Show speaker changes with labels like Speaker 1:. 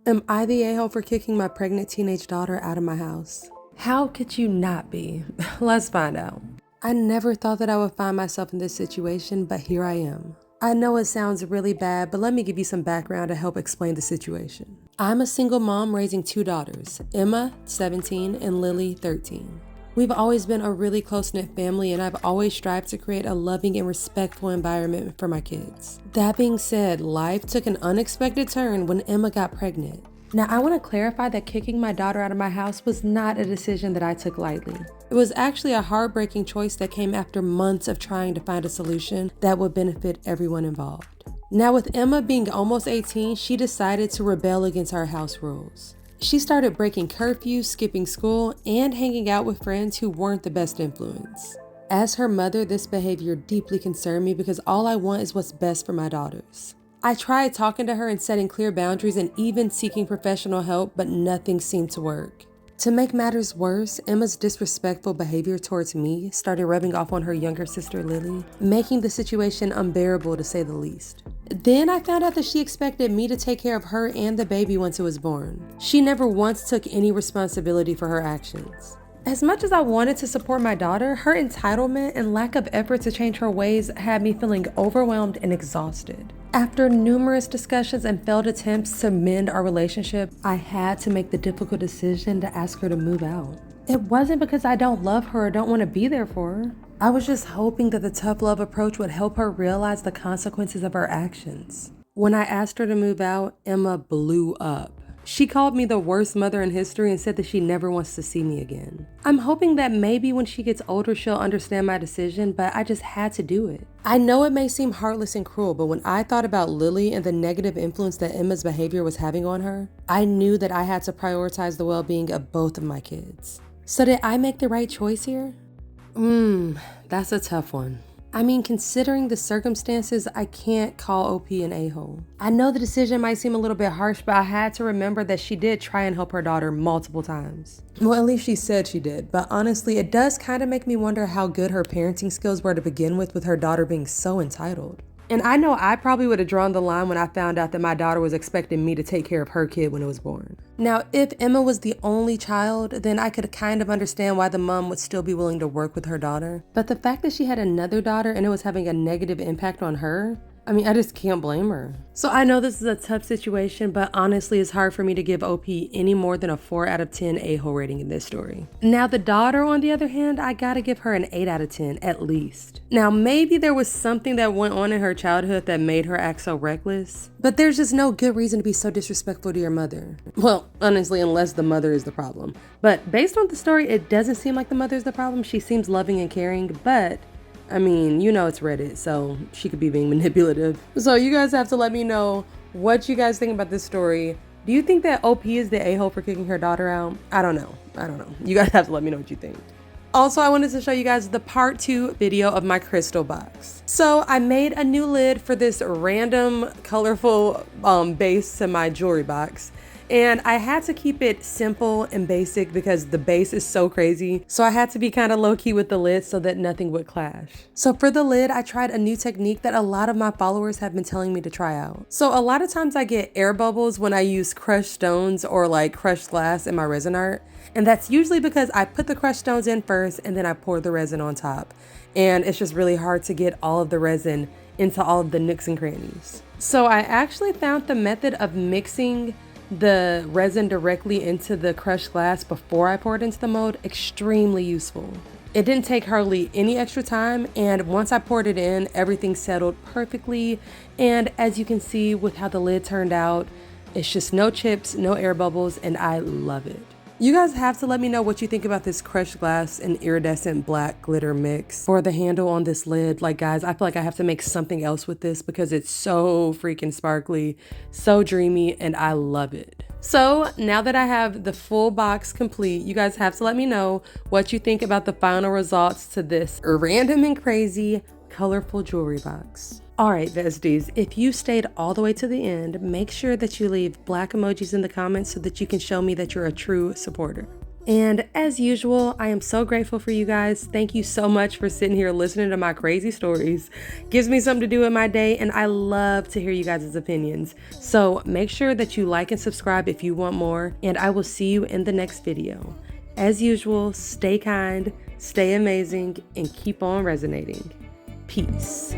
Speaker 1: Am I the a-hole for kicking my pregnant teenage daughter out of my house? How could you not be? Let's find out. I never thought that I would find myself in this situation, but here I am. I know it sounds really bad, but let me give you some background to help explain the situation. I'm a single mom raising two daughters, Emma, 17, and Lily, 13. We've always been a really close-knit family, and I've always strived to create a loving and respectful environment for my kids. That being said, life took an unexpected turn when Emma got pregnant. Now, I want to clarify that kicking my daughter out of my house was not a decision that I took lightly. It was actually a heartbreaking choice that came after months of trying to find a solution that would benefit everyone involved. Now, with Emma being almost 18, she decided to rebel against our house rules. She started breaking curfews, skipping school, and hanging out with friends who weren't the best influence. As her mother, this behavior deeply concerned me because all I want is what's best for my daughters. I tried talking to her and setting clear boundaries and even seeking professional help, but nothing seemed to work. To make matters worse, Emma's disrespectful behavior towards me started rubbing off on her younger sister Lily, making the situation unbearable to say the least. Then I found out that she expected me to take care of her and the baby once it was born. She never once took any responsibility for her actions. As much as I wanted to support my daughter, her entitlement and lack of effort to change her ways had me feeling overwhelmed and exhausted. After numerous discussions and failed attempts to mend our relationship, I had to make the difficult decision to ask her to move out. It wasn't because I don't love her or don't want to be there for her. I was just hoping that the tough love approach would help her realize the consequences of her actions. When I asked her to move out, Emma blew up. She called me the worst mother in history and said that she never wants to see me again. I'm hoping that maybe when she gets older, she'll understand my decision, but I just had to do it. I know it may seem heartless and cruel, but when I thought about Lily and the negative influence that Emma's behavior was having on her, I knew that I had to prioritize the well-being of both of my kids. So did I make the right choice here? That's a tough one. I mean, considering the circumstances, I can't call OP an a-hole. I know the decision might seem a little bit harsh, but I had to remember that she did try and help her daughter multiple times. Well, at least she said she did, but honestly, it does kind of make me wonder how good her parenting skills were to begin with her daughter being so entitled. And I know I probably would have drawn the line when I found out that my daughter was expecting me to take care of her kid when it was born. Now, if Emma was the only child, then I could kind of understand why the mom would still be willing to work with her daughter. But the fact that she had another daughter and it was having a negative impact on her, I just can't blame her. So I know this is a tough situation, but honestly, it's hard for me to give OP any more than a 4 out of 10 a-hole rating in this story. Now the daughter, on the other hand, I gotta give her an 8 out of 10 at least. Now maybe there was something that went on in her childhood that made her act so reckless, but there's just no good reason to be so disrespectful to your mother. Well, honestly, unless the mother is the problem. But based on the story, it doesn't seem like the mother is the problem. She seems loving and caring, but it's Reddit, so she could be being manipulative. So you guys have to let me know what you guys think about this story. Do you think that OP is the a-hole for kicking her daughter out? I don't know. You guys have to let me know what you think. Also, I wanted to show you guys the part 2 video of my crystal box. So I made a new lid for this random colorful base to my jewelry box. And I had to keep it simple and basic because the base is so crazy. So I had to be kind of low-key with the lid so that nothing would clash. So for the lid, I tried a new technique that a lot of my followers have been telling me to try out. So a lot of times I get air bubbles when I use crushed stones or like crushed glass in my resin art. And that's usually because I put the crushed stones in first and then I pour the resin on top. And it's just really hard to get all of the resin into all of the nooks and crannies. So I actually found the method of mixing the resin directly into the crushed glass before I poured into the mold extremely useful. It didn't take hardly any extra time, and once I poured it in, everything settled perfectly. And as you can see with how the lid turned out, it's just no chips, no air bubbles, and I love it. You guys have to let me know what you think about this crushed glass and iridescent black glitter mix for the handle on this lid. Like, guys, I feel like I have to make something else with this because it's so freaking sparkly, so dreamy, and I love it. So now that I have the full box complete, you guys have to let me know what you think about the final results to this random and crazy colorful jewelry box. All right, besties, if you stayed all the way to the end, make sure that you leave black emojis in the comments so that you can show me that you're a true supporter. And as usual, I am so grateful for you guys. Thank you so much for sitting here listening to my crazy stories. Gives me something to do in my day, and I love to hear you guys' opinions. So make sure that you like and subscribe if you want more, and I will see you in the next video. As usual, stay kind, stay amazing, and keep on resonating. Peace.